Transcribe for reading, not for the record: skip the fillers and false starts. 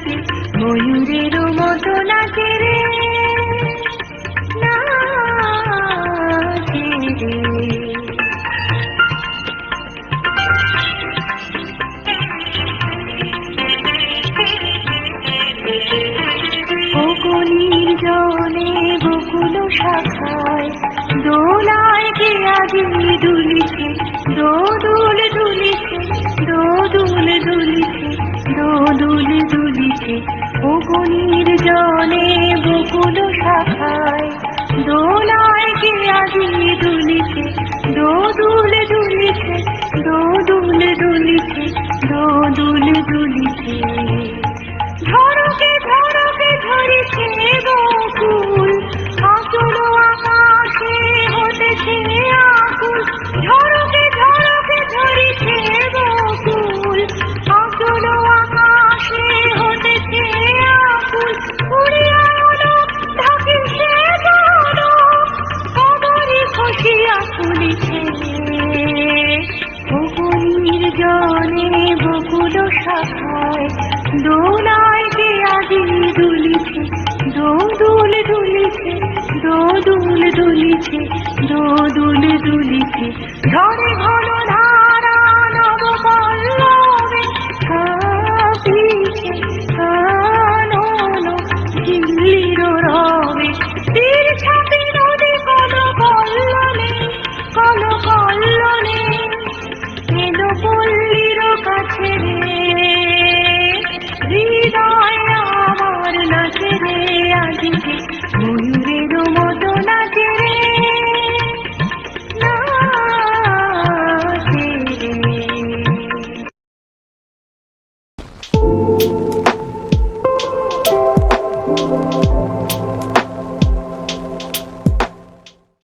আজকে ময়ূরের মতো নাচে রে, নাচে রে। বকুনির জলে বকুল শাখায় দোলায় কে আজি দুলিছে, দোদুল দুলিছে, দোদুল দুলিছে, দোদুল দুলিছে। বকুনির জলে বকুল শাখায় দোলায় কে আজি দুলিছে, দোদুল দুলিছে, দোদুল দুলিছে, দোদুল দুলিছে। ঝড়কে ঝড়কে ঝরিছে বকুল, আচল আকাশে হতেছে আকুল। ঝড়কে ঝড়কে ঝরিছে বকুল, আচল আকাশে হতেছে আকুল। উড়িয়া এলো ঢাকির সে গান, কবরে খসিয়া ফুলিছে। বকুনির জলে বকুল শাখায় দোলায় কে আজি দুলিছে, দোদুল দুলিছে, দোদুল দুলিছে, দোদুল দুলিছে। ঝড়ে ঘন ধারা নব পল্লবে কাঁপিছে কানন ঝিল্লির রবে। তীর ছাপি নদী কল কল্লনে, কল কল্লনে এলো পল্লীর কাছে রে। হৃদয় আমার নাচে রে আজকে ময়ূরের মতো নাচে রে, নাচে রে।